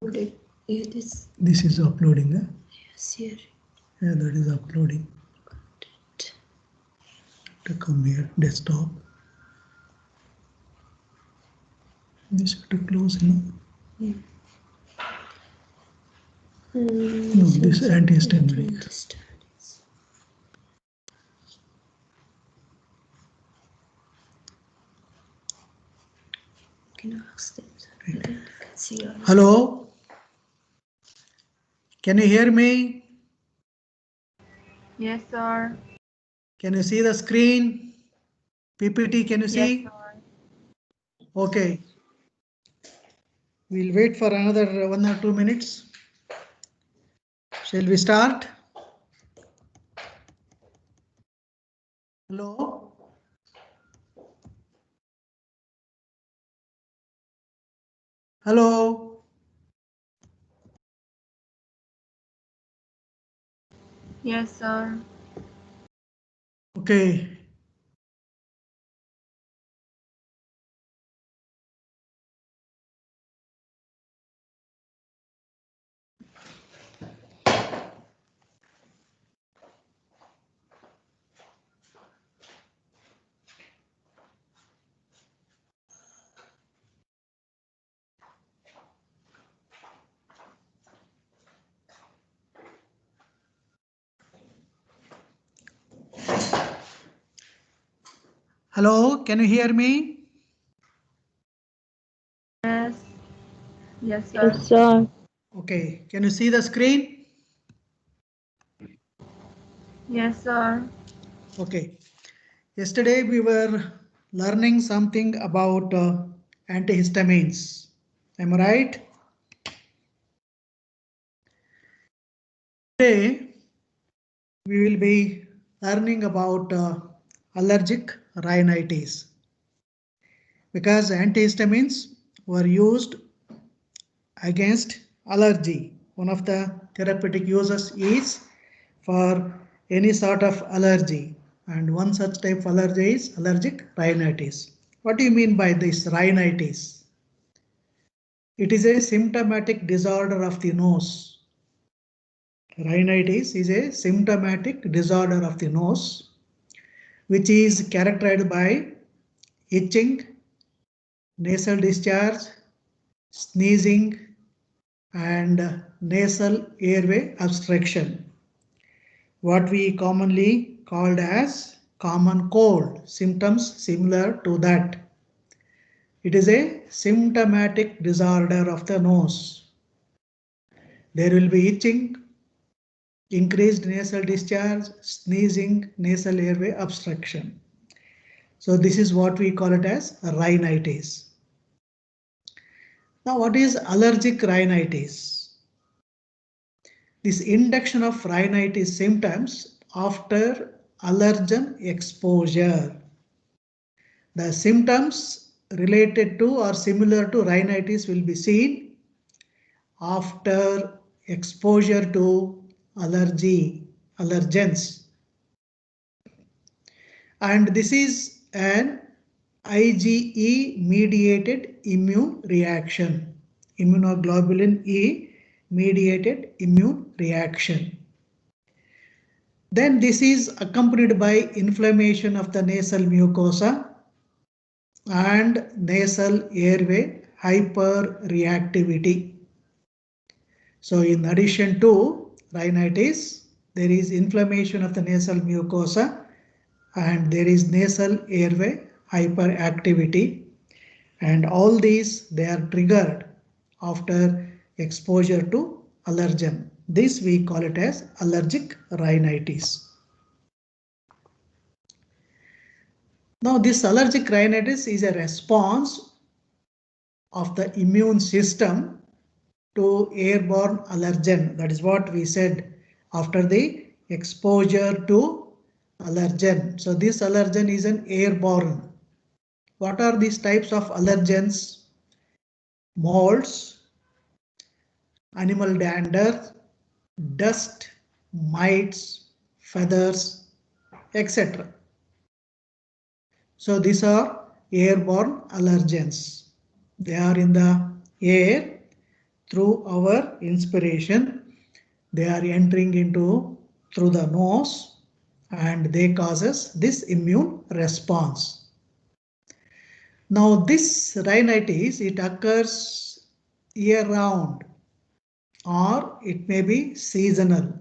It is. This is uploading. Yes, here. Yeah, that is uploading. To come here, desktop. This have to close, Yeah. No, this anti-histaminic. Can ask them. See. Hello? Can you hear me? Yes, sir. Can you see the screen? PPT, can you see? Yes, sir. Okay. We'll wait for another 1 or 2 minutes. Shall we start? Hello? Hello? Yes, sir. Okay. Hello, can you hear me? Yes. Yes, sir. Yes, sir. Okay, can you see the screen? Yes, sir. Okay. Yesterday we were learning something about antihistamines. Am I right? Today we will be learning about allergic rhinitis, because antihistamines were used against allergy. One of the therapeutic uses is for any sort of allergy, and one such type of allergy is allergic rhinitis. What do you mean by this rhinitis? It is a symptomatic disorder of the nose. Rhinitis is a symptomatic disorder of the nose, which is characterized by itching, nasal discharge, sneezing, and nasal airway obstruction, what we commonly called as common cold, symptoms similar to that. It is a symptomatic disorder of the nose. There will be itching, increased nasal discharge, sneezing, nasal airway obstruction. So this is what we call it as rhinitis. Now, what is allergic rhinitis? This induction of rhinitis symptoms after allergen exposure. The symptoms related to or similar to rhinitis will be seen after exposure to allergens. And this is an IgE mediated immune reaction, immunoglobulin E mediated immune reaction. Then this is accompanied by inflammation of the nasal mucosa and nasal airway hyperreactivity. So in addition to rhinitis, there is inflammation of the nasal mucosa and there is nasal airway hyperactivity, and all these they are triggered after exposure to allergen. This we call it as allergic rhinitis. Now this allergic rhinitis is a response of the immune system to airborne allergen. That is what we said after the exposure to allergen. So this allergen is an airborne. What are these types of allergens? Molds, animal dander, dust, mites, feathers, etc. So these are airborne allergens. They are in the air through our inspiration. They are entering into through the nose and they causes this immune response. Now this rhinitis, it occurs year round or it may be seasonal.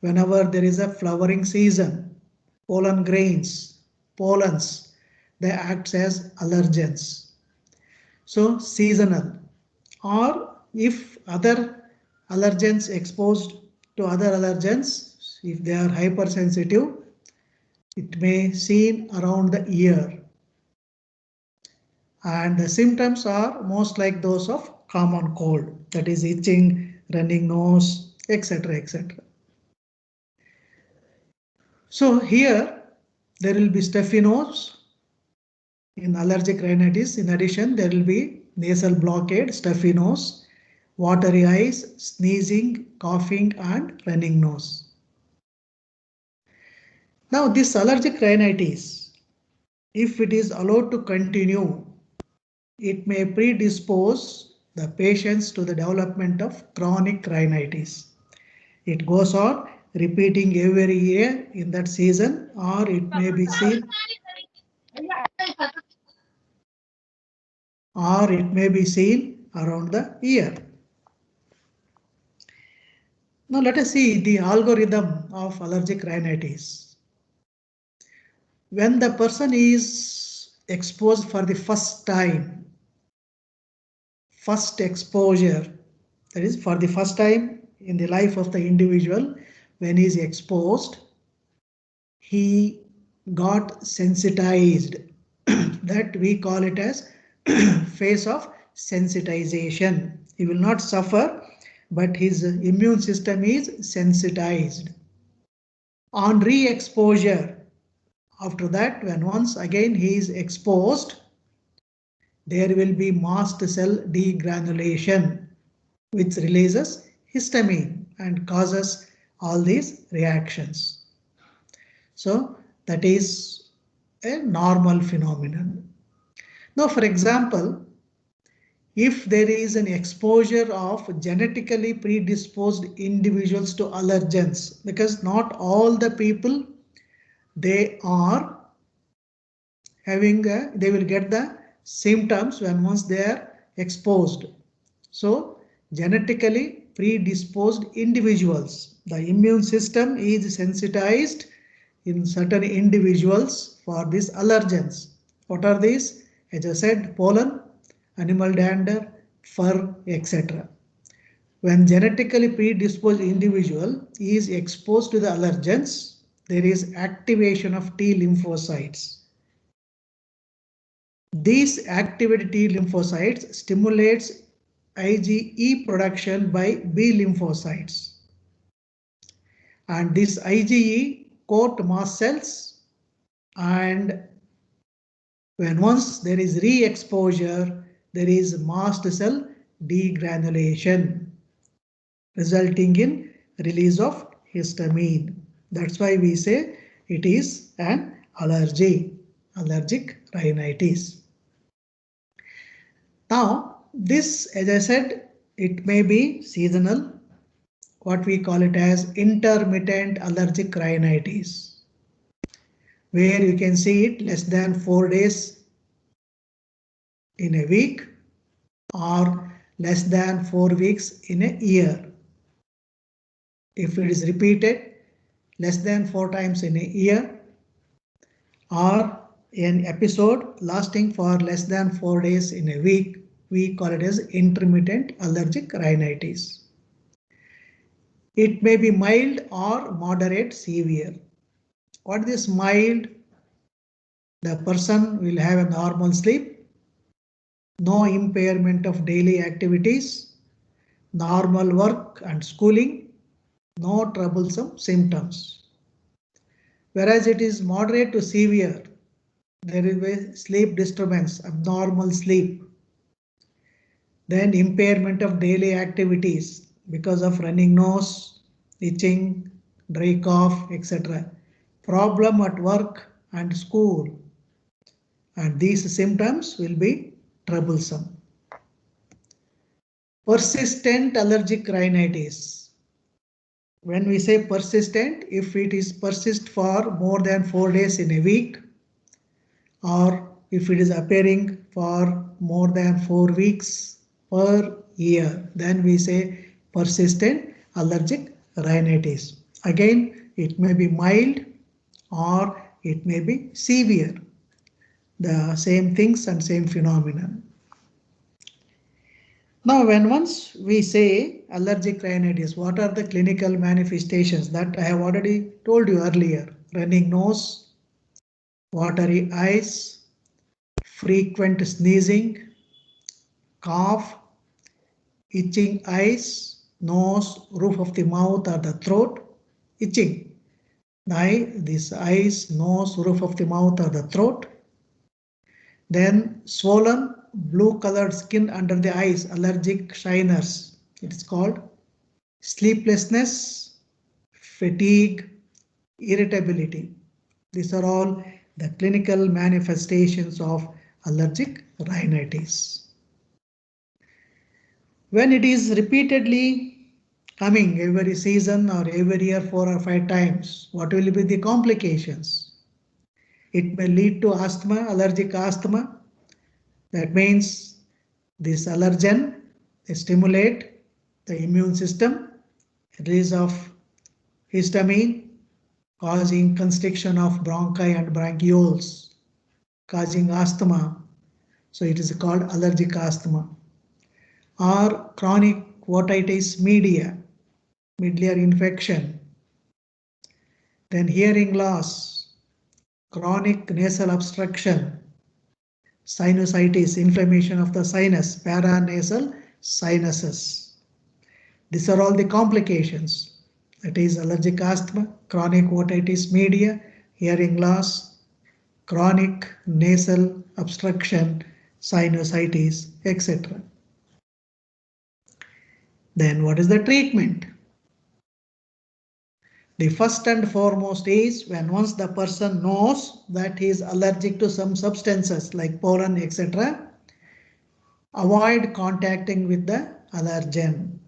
Whenever there is a flowering season, pollen grains, pollens, they act as allergens. So seasonal, or if other allergens exposed to other allergens, if they are hypersensitive, it may seen around the ear. And the symptoms are most like those of common cold, that is itching, running nose, etc. etc. So here there will be stuffy nose in allergic rhinitis. In addition, there will be nasal blockade, stuffy nose, watery eyes, sneezing, coughing, and running nose. Now this allergic rhinitis, if it is allowed to continue, it may predispose the patients to the development of chronic rhinitis. It goes on repeating every year in that season, or it may be seen around the year. Now let us see the algorithm of allergic rhinitis. When the person is exposed for the first time, first exposure, that is for the first time in the life of the individual, when he is exposed, he got sensitized. That we call it as phase of sensitization. He will not suffer, but his immune system is sensitized. On re-exposure, after that, when once again he is exposed, there will be mast cell degranulation, which releases histamine and causes all these reactions. So that is a normal phenomenon. Now, for example, if there is an exposure of genetically predisposed individuals to allergens, because not all the people they are having they will get the symptoms when once they are exposed. So genetically predisposed individuals, the immune system is sensitized in certain individuals for these allergens. What are these? As I said, pollen, animal dander, fur, etc. When genetically predisposed individual is exposed to the allergens, there is activation of T lymphocytes. These activated T lymphocytes stimulates IgE production by B lymphocytes. And this IgE coat mast cells, and when once there is re-exposure, there is mast cell degranulation, resulting in release of histamine. That's why we say it is an allergy, allergic rhinitis. Now, this, as I said, it may be seasonal, what we call it as intermittent allergic rhinitis, where you can see it less than 4 days in a week or less than 4 weeks in a year. If it is repeated less than 4 times in a year, or an episode lasting for less than 4 days in a week, we call it as intermittent allergic rhinitis. It may be mild or moderate severe. What is mild? The person will have a normal sleep, no impairment of daily activities, normal work and schooling, no troublesome symptoms. Whereas it is moderate to severe, there is a sleep disturbance, abnormal sleep, then impairment of daily activities because of running nose, itching, dry cough, etc. Problem at work and school, and these symptoms will be troublesome. Persistent allergic rhinitis. When we say persistent, if it is persist for more than 4 days in a week, or if it is appearing for more than 4 weeks per year, then we say persistent allergic rhinitis. Again, it may be mild or it may be severe. The same things and same phenomenon. Now, when once we say allergic rhinitis, what are the clinical manifestations? That I have already told you earlier. Running nose, watery eyes, frequent sneezing, cough, itching eyes, nose, roof of the mouth or the throat, itching. These eyes, nose, roof of the mouth or the throat. Then swollen blue colored skin under the eyes, allergic shyness. It is called sleeplessness, fatigue, irritability. These are all the clinical manifestations of allergic rhinitis. When it is repeatedly coming every season or every year 4 or 5 times, what will be the complications? It may lead to asthma, allergic asthma. That means this allergen stimulate the immune system, release of histamine, causing constriction of bronchi and bronchioles, causing asthma. So it is called allergic asthma. Or chronic otitis media, middle ear infection. Then hearing loss, chronic nasal obstruction, sinusitis, inflammation of the sinus, paranasal sinuses. These are all the complications. That is allergic asthma, chronic otitis media, hearing loss, chronic nasal obstruction, sinusitis, etc. Then what is the treatment? The first and foremost is when once the person knows that he is allergic to some substances like pollen, etc., avoid contacting with the allergen.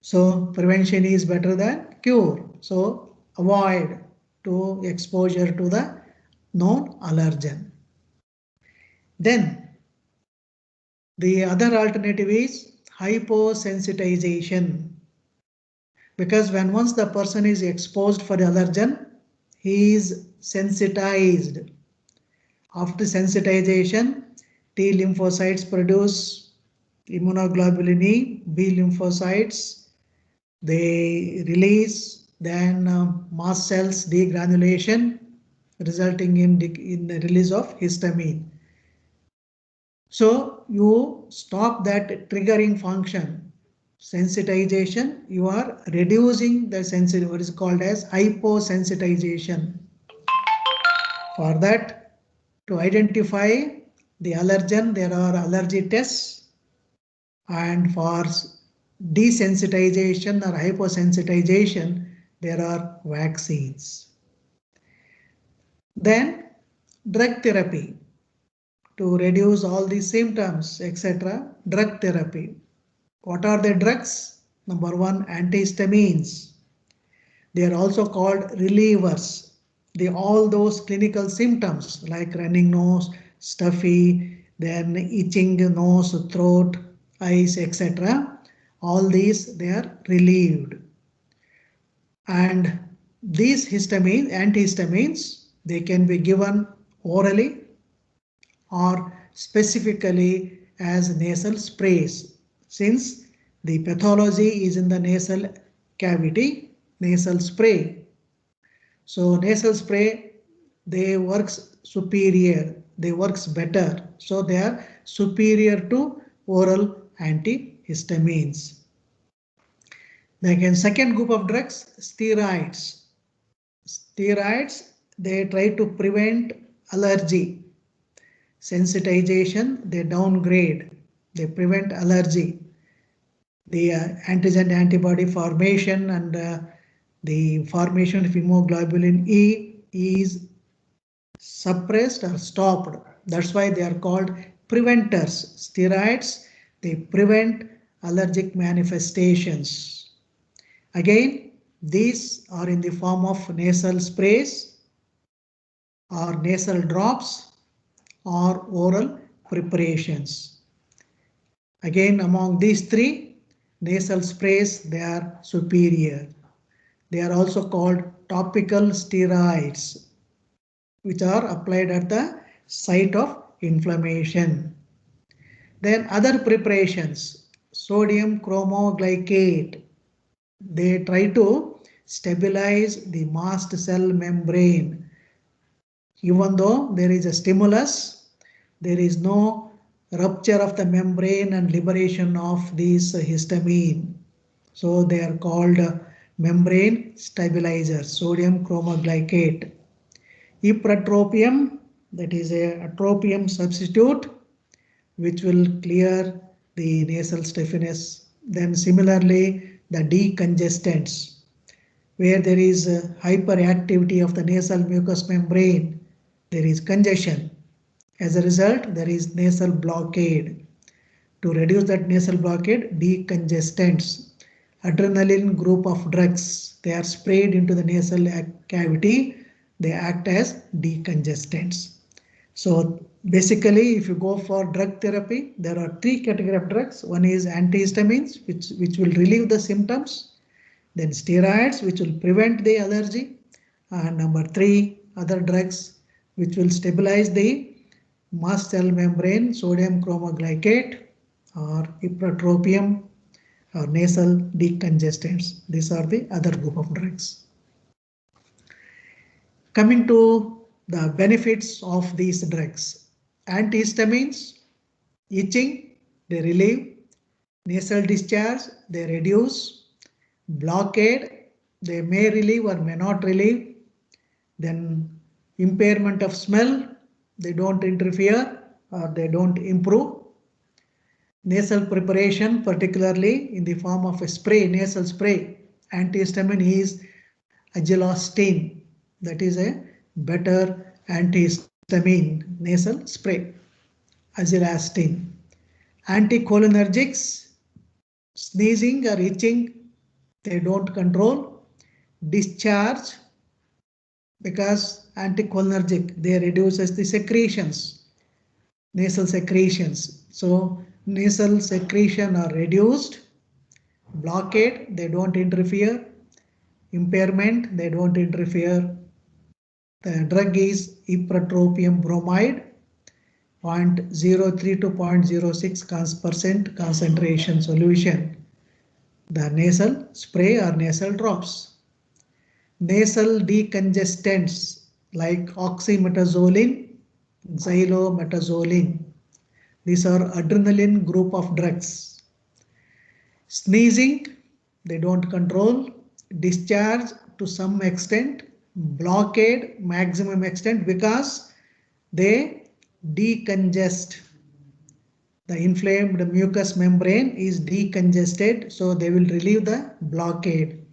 So prevention is better than cure. So avoid to exposure to the known allergen. Then the other alternative is hyposensitization. Because when once the person is exposed for the allergen, he is sensitized. After sensitization, T lymphocytes produce immunoglobulin E, B lymphocytes, they release, then mast cells degranulation, resulting in the release of histamine. So you stop that triggering function. Sensitization, you are reducing the sensitivity, what is called as hyposensitization. For that, to identify the allergen, there are allergy tests, and for desensitization or hyposensitization, there are vaccines. Then drug therapy to reduce all these symptoms, etc. Drug therapy. What are the drugs? Number 1, antihistamines. They are also called relievers. All those clinical symptoms like running nose, stuffy, then itching nose, throat, eyes, etc. All these they are relieved. And these antihistamines, they can be given orally or specifically as nasal sprays. Since the pathology is in the nasal cavity, nasal spray. So nasal spray, they works superior, they works better. So they are superior to oral antihistamines. Then again, second group of drugs, steroids. Steroids, they try to prevent allergy. Sensitization, they downgrade, they prevent allergy. The antigen antibody formation and the formation of immunoglobulin E is suppressed or stopped. That's why they are called preventers. Steroids, they prevent allergic manifestations. Again, these are in the form of nasal sprays or nasal drops or oral preparations. Again, among these three, nasal sprays, they are superior. They are also called topical steroids, which are applied at the site of inflammation. Then other preparations, sodium chromoglycate, they try to stabilize the mast cell membrane. Even though there is a stimulus, there is no rupture of the membrane and liberation of these histamine. So they are called membrane stabilizers, sodium chromoglycate. Ipratropium, that is a atropium substitute, which will clear the nasal stiffness. Then similarly, the decongestants, where there is hyperactivity of the nasal mucous membrane, there is congestion. As a result, there is nasal blockade. To reduce that nasal blockade, decongestants, adrenaline group of drugs, they are sprayed into the nasal cavity. They act as decongestants. So basically, if you go for drug therapy, there are three categories of drugs. One is antihistamines, which will relieve the symptoms. Then steroids, which will prevent the allergy. And number three, other drugs, which will stabilize the mast cell membrane, sodium chromoglycate or ipratropium or nasal decongestants. These are the other group of drugs. Coming to the benefits of these drugs. Antihistamines, itching, they relieve. Nasal discharge, they reduce. Blockade, they may relieve or may not relieve. Then impairment of smell, they don't interfere or they don't improve. Nasal preparation, particularly in the form of a spray, nasal spray, antihistamine is agilostine. That is a better antihistamine nasal spray, agilostine. Anticholinergics, sneezing or itching, they don't control. Discharge, because anticholinergic, they reduces the secretions, nasal secretions. So nasal secretion are reduced. Blockade, they don't interfere. Impairment, they don't interfere. The drug is ipratropium bromide, 0.03 to 0.06% concentration solution. The nasal spray or nasal drops. Nasal decongestants like oxymetazoline, xylometazoline. These are adrenaline group of drugs. Sneezing, they don't control. Discharge to some extent. Blockade, maximum extent, because they decongest. The inflamed mucous membrane is decongested, so they will relieve the blockade.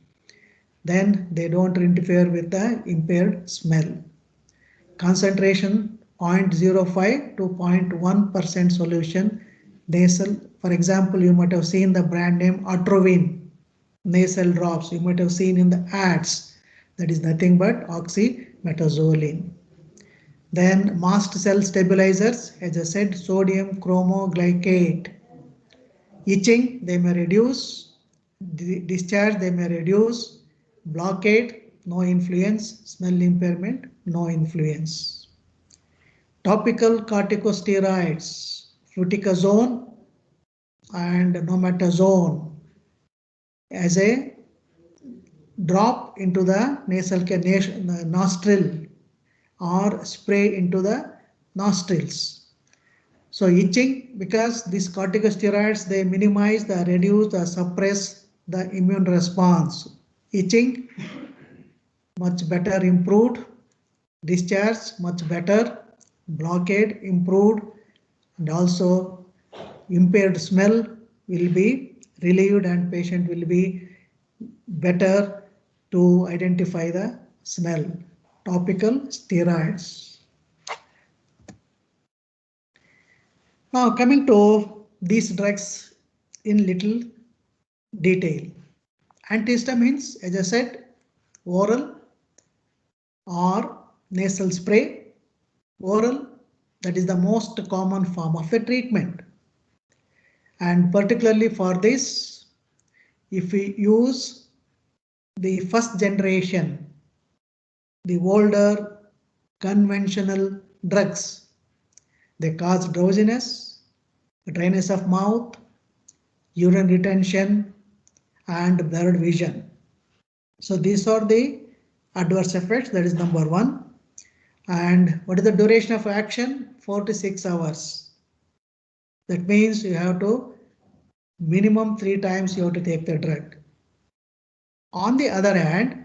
Then they don't interfere with the impaired smell. Concentration 0.05 to 0.1% solution. Nasal, for example, you might have seen the brand name Atrovine nasal drops. You might have seen in the ads. That is nothing but oxymetazoline. Then mast cell stabilizers, as I said, sodium chromoglycate. Itching, they may reduce. Discharge, they may reduce. Blockade, no influence. Smell impairment, no influence. Topical corticosteroids, fluticasone and nometazone, as a drop into the nasal nostril or spray into the nostrils. So itching, because these corticosteroids, they minimize, the reduce, the suppress the immune response. Itching, much better improved. Discharge, much better. Blockade, improved. And also impaired smell will be relieved and patient will be better to identify the smell. Topical steroids. Now coming to these drugs in little detail. Antihistamines, as I said, oral or nasal spray. Oral, that is the most common form of the treatment. And particularly for this, if we use the first generation, the older conventional drugs, they cause drowsiness, dryness of mouth, urine retention, and blurred vision. So these are the adverse effects. That is number one. And what is the duration of action? 4 to 6 hours. That means you have to minimum 3 times you have to take the drug. On the other hand,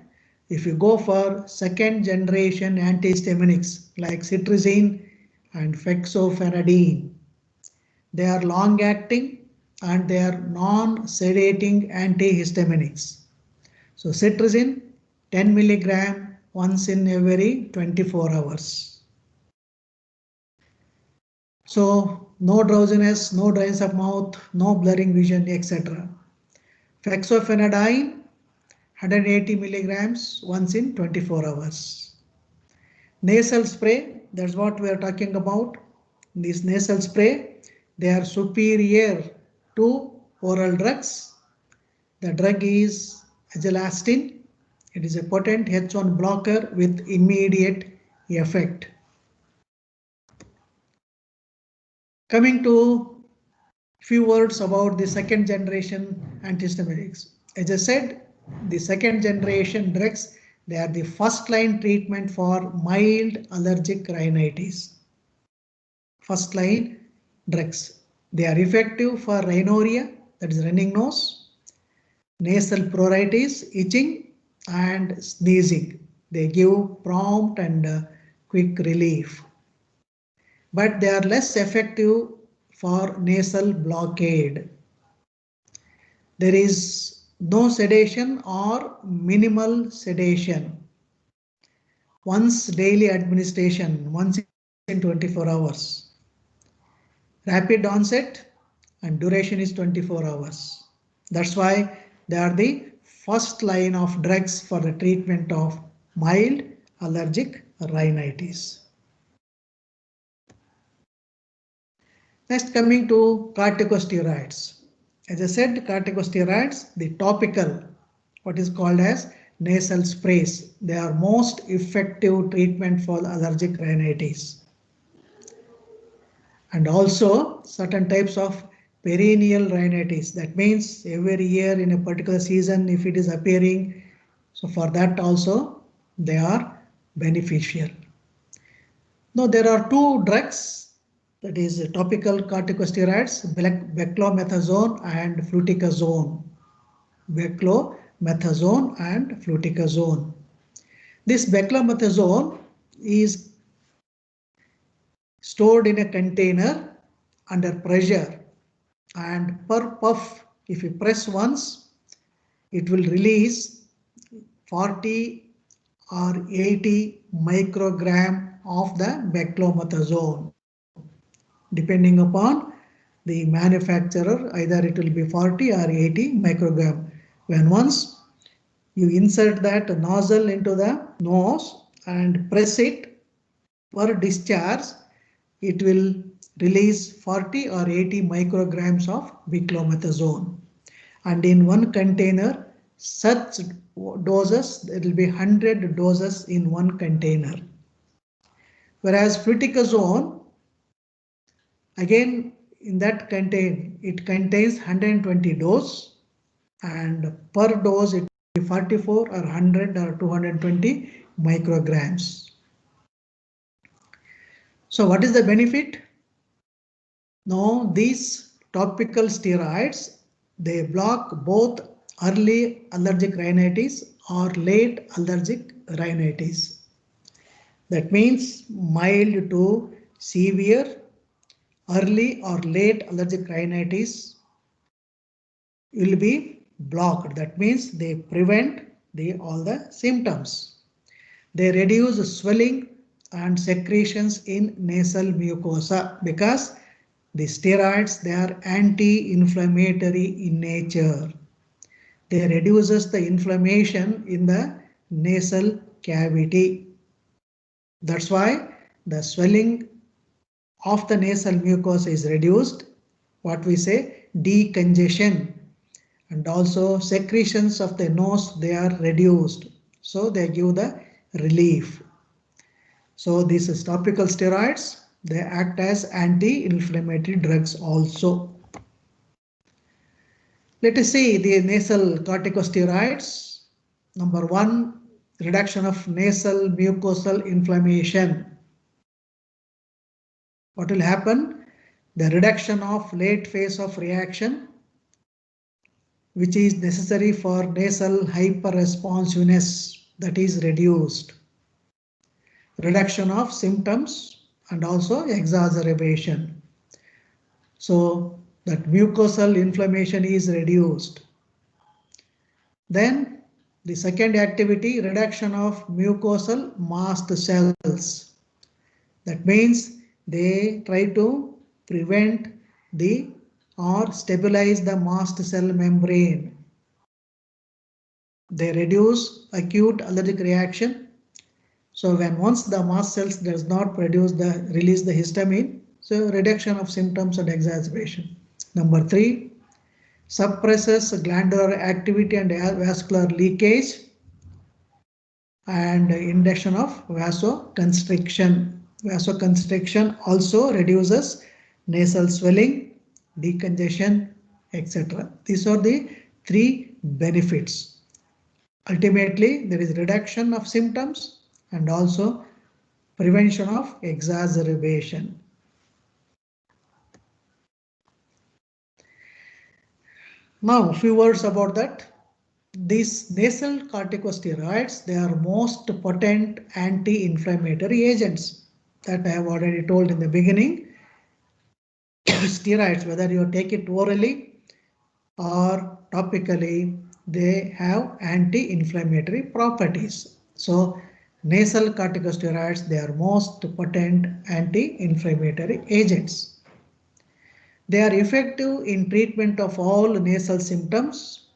if you go for second generation antihistaminics like cetirizine and fexofenadine, they are long acting and they are non-sedating antihistaminics. So cetirizine 10 milligram once in every 24 hours. So no drowsiness, no dryness of mouth, no blurring vision, etc. Fexofenadine 180 milligrams once in 24 hours. Nasal spray, that's what we are talking about. This nasal spray, they are superior to oral drugs. The drug is agelastin. It is a potent H1 blocker with immediate effect. Coming to few words about the second generation antihistaminics. As I said, the second generation drugs, they are the first line treatment for mild allergic rhinitis. First line drugs. They are effective for rhinorrhea, that is running nose, nasal pruritus, itching, and sneezing. They give prompt and quick relief. But they are less effective for nasal blockade. There is no sedation or minimal sedation. Once daily administration, once in 24 hours. Rapid onset and duration is 24 hours. That's why they are the first line of drugs for the treatment of mild allergic rhinitis. Next, coming to corticosteroids. As I said, corticosteroids, the topical, what is called as nasal sprays, they are most effective treatment for allergic rhinitis. And also certain types of perennial rhinitis. That means every year in a particular season, if it is appearing, so for that also they are beneficial. Now there are two drugs, that is topical corticosteroids, beclomethasone and fluticasone. Beclomethasone and fluticasone. This beclomethasone is stored in a container under pressure, and per puff, if you press once, it will release 40 or 80 microgram of the beclomethasone. Depending upon the manufacturer, either it will be 40 or 80 microgram. When once you insert that nozzle into the nose and press it, per discharge, it will release 40 or 80 micrograms of beclomethasone. And in one container, such doses, there will be 100 doses in one container. Whereas fluticasone, again, in that it contains 120 dose, and per dose it will be 44 or 100 or 220 micrograms. So what is the benefit? Now these topical steroids, they block both early allergic rhinitis or late allergic rhinitis. That means mild to severe, early or late allergic rhinitis will be blocked. That means they prevent all the symptoms. They reduce swelling and secretions in nasal mucosa, because The steroids, they are anti-inflammatory in nature. They reduces the inflammation in the nasal cavity. That's why the swelling of the nasal mucosa is reduced. What we say, decongestion, and also secretions of the nose, they are reduced. So they give the relief. So these topical steroids, they act as anti-inflammatory drugs also. Let us see the nasal corticosteroids. Number 1, reduction of nasal mucosal inflammation. What will happen? The reduction of late phase of reaction, which is necessary for nasal hyperresponsiveness, that is reduced. Reduction of symptoms and also exacerbation. So that mucosal inflammation is reduced. Then the second activity, reduction of mucosal mast cells. That means they try to prevent the or stabilize the mast cell membrane. They reduce acute allergic reaction. So when once the mast cells does not release the histamine, so reduction of symptoms and exacerbation. Number 3, suppresses glandular activity and vascular leakage and induction of vasoconstriction. Vasoconstriction also reduces nasal swelling, decongestion, etc. These are the 3 benefits. Ultimately, there is reduction of symptoms and also prevention of exacerbation. Now, a few words about that. These nasal corticosteroids, they are most potent anti-inflammatory agents that I have already told in the beginning. Steroids, whether you take it orally or topically, they have anti-inflammatory properties. So nasal corticosteroids, they are most potent anti-inflammatory agents. They are effective in treatment of all nasal symptoms,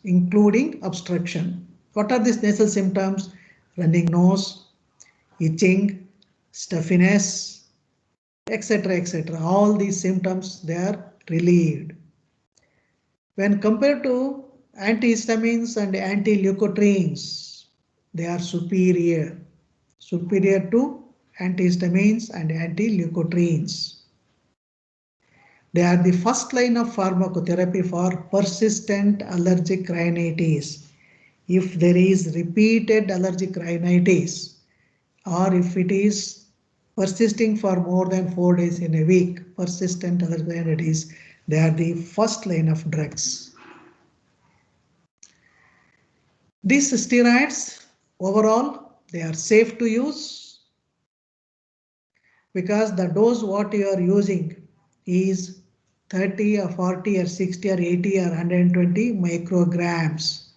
including obstruction. What are these nasal symptoms? Running nose, itching, stuffiness, etc., etc. All these symptoms, they are relieved. When compared to antihistamines and anti-leukotrienes, they are superior to antihistamines and anti-leukotrienes. They are the first line of pharmacotherapy for persistent allergic rhinitis. If there is repeated allergic rhinitis, or if it is persisting for more than 4 days in a week, persistent allergic rhinitis, they are the first line of drugs. These steroids, overall, they are safe to use because the dose what you are using is 30 or 40 or 60 or 80 or 120 micrograms.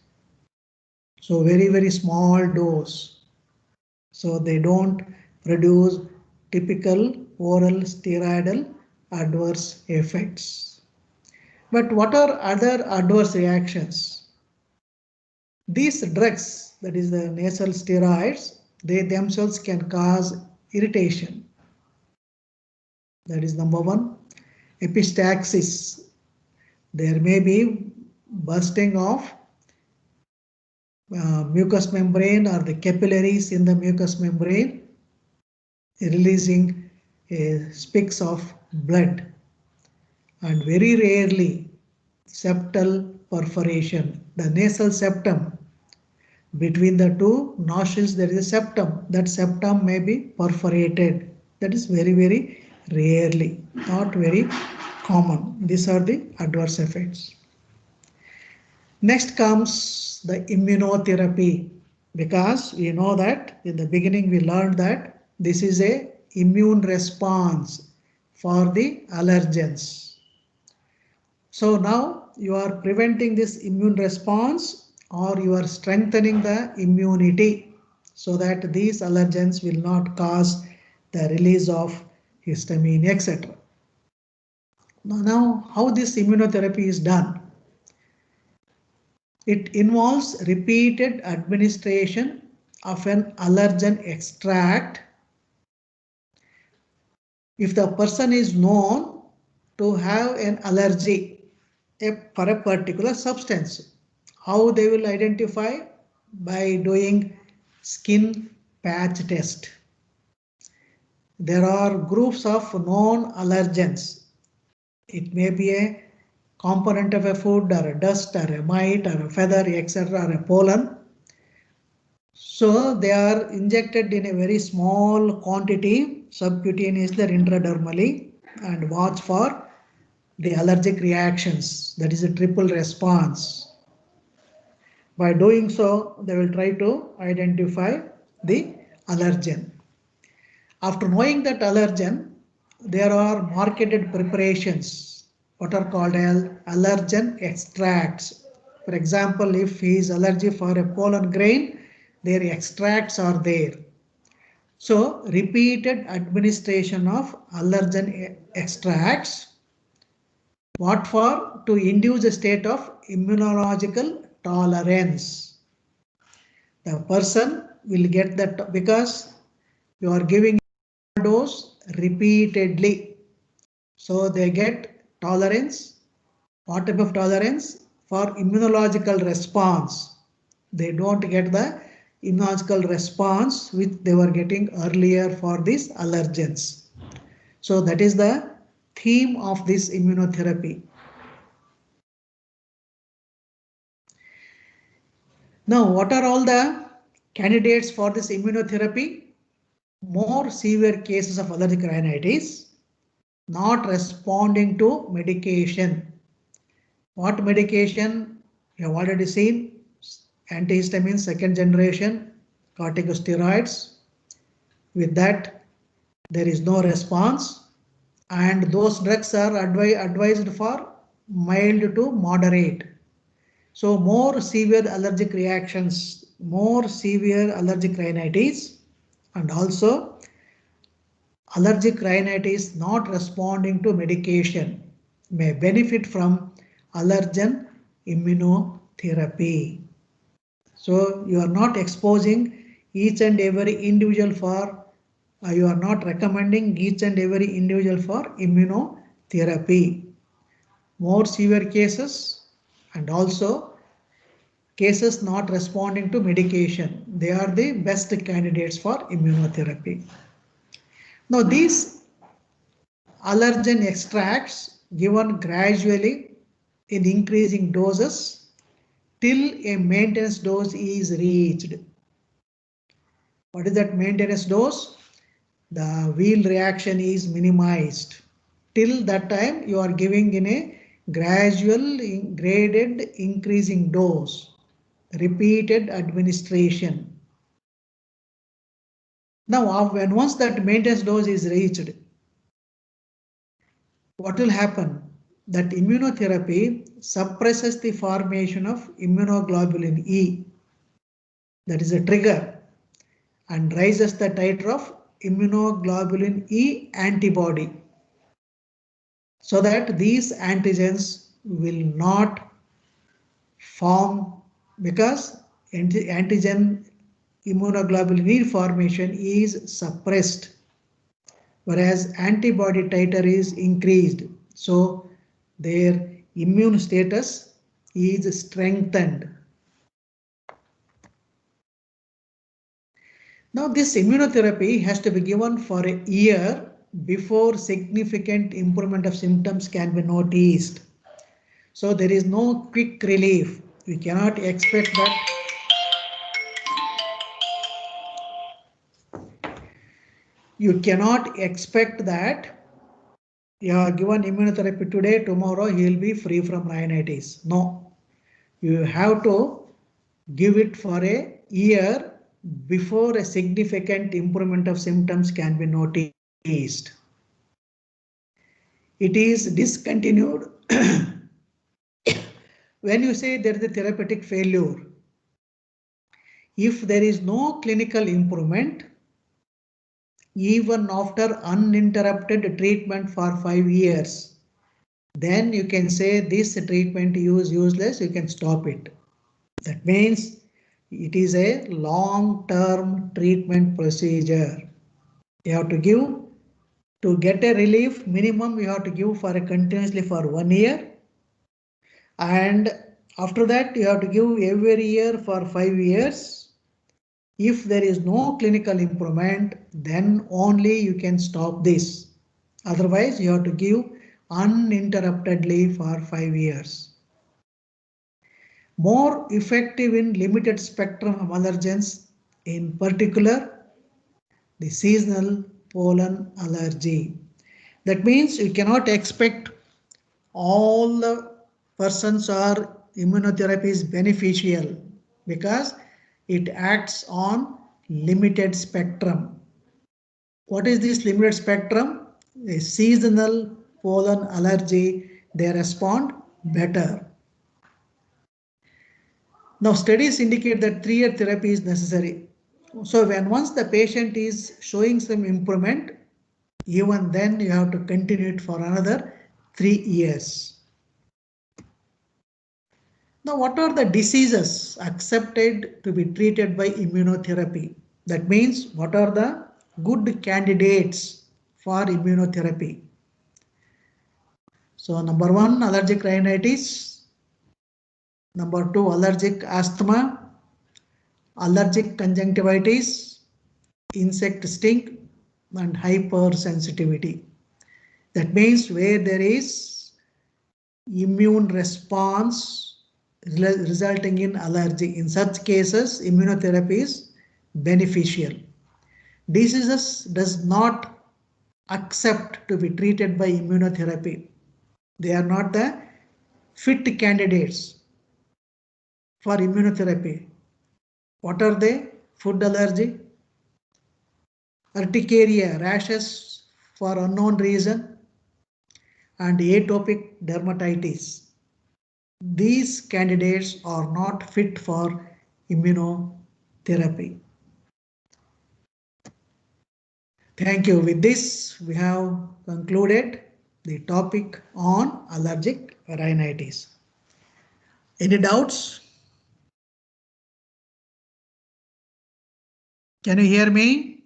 So very, very small dose. So they don't produce typical oral steroidal adverse effects. But what are other adverse reactions? These drugs, that is the nasal steroids, they themselves can cause irritation. That is number 1. Epistaxis. There may be bursting of mucous membrane or the capillaries in the mucous membrane, releasing spicks of blood, and very rarely septal perforation. The nasal septum, between the 2 nostrils there is a septum. That septum may be perforated. That is very, very rarely, not very common. These are the adverse effects. Next comes the immunotherapy, because we know that in the beginning we learned that this is a immune response for the allergens. So now you are preventing this immune response, or you are strengthening the immunity so that these allergens will not cause the release of histamine, etc. Now, how this immunotherapy is done? It involves repeated administration of an allergen extract if the person is known to have an allergy for a particular substance. How they will identify? By doing skin patch test. There are groups of known allergens. It may be a component of a food or a dust or a mite or a feather, etc., or a pollen. So they are injected in a very small quantity subcutaneously or intradermally and watch for the allergic reactions. That is a triple response. By doing so, they will try to identify the allergen. After knowing that allergen, there are marketed preparations, what are called as allergen extracts. For example, if he is allergic for a pollen grain, their extracts are there. So, repeated administration of allergen extracts. What for? To induce a state of immunological tolerance. The person will get that because you are giving dose repeatedly. So they get tolerance. What type of tolerance? For immunological response. They don't get the immunological response which they were getting earlier for these allergens. So that is the theme of this immunotherapy. Now, what are all the candidates for this immunotherapy? More severe cases of allergic rhinitis, not responding to medication. What medication? You have already seen antihistamine second generation, corticosteroids. With that, there is no response, and those drugs are advised for mild to moderate. So more severe allergic reactions, more severe allergic rhinitis, and also allergic rhinitis not responding to medication may benefit from allergen immunotherapy. So you are not exposing each and every individual for, you are not recommending each and every individual for immunotherapy. More severe cases and also cases not responding to medication, they are the best candidates for immunotherapy. Now these allergen extracts given gradually in increasing doses till a maintenance dose is reached. What is that maintenance dose? The wheel reaction is minimized. Till that time you are giving in a gradual graded increasing dose, repeated administration. Now when once that maintenance dose is reached, what will happen? That immunotherapy suppresses the formation of immunoglobulin E. That is a trigger and raises the titer of immunoglobulin E antibody, so that these antigens will not form because antigen immunoglobulin E formation is suppressed, whereas antibody titer is increased. So their immune status is strengthened. Now this immunotherapy has to be given for a year before significant improvement of symptoms can be noticed. So there is no quick relief. We cannot expect that. You cannot expect that you are given immunotherapy today, tomorrow he will be free from rhinitis. No, you have to give it for a year before a significant improvement of symptoms can be noticed. It is discontinued when you say there is a therapeutic failure. If there is no clinical improvement, even after uninterrupted treatment for 5 years, then you can say this treatment is useless, you can stop it. That means it is a long-term treatment procedure. You have to give, to get a relief, minimum you have to give for a continuously for 1 year. And after that you have to give every year for 5 years. If there is no clinical improvement, then only you can stop this. Otherwise you have to give uninterruptedly for 5 years. More effective in limited spectrum of allergens, in particular the seasonal pollen allergy. That means you cannot expect all the persons or immunotherapy is beneficial because it acts on limited spectrum. What is this limited spectrum? A seasonal pollen allergy, they respond better. Now studies indicate that 3-year therapy is necessary. So when once the patient is showing some improvement, even then you have to continue it for another 3 years. Now what are the diseases accepted to be treated by immunotherapy? That means what are the good candidates for immunotherapy? So number 1, allergic rhinitis. Number 2, allergic asthma, allergic conjunctivitis, insect sting, and hypersensitivity. That means where there is immune response resulting in allergy. In such cases, immunotherapy is beneficial. Diseases does not accept to be treated by immunotherapy. They are not the fit candidates for immunotherapy. What are they? Food allergy, urticaria, rashes for unknown reason, and atopic dermatitis. These candidates are not fit for immunotherapy. Thank you. With this, we have concluded the topic on allergic rhinitis. Any doubts? Can you hear me?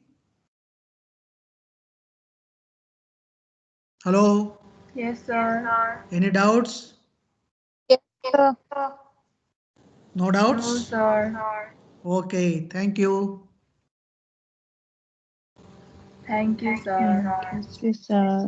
Hello? Yes, sir. Any doubts? Yes, sir. No No, doubts? sir. Okay, thank you. Thank you, sir. Thank you, sir.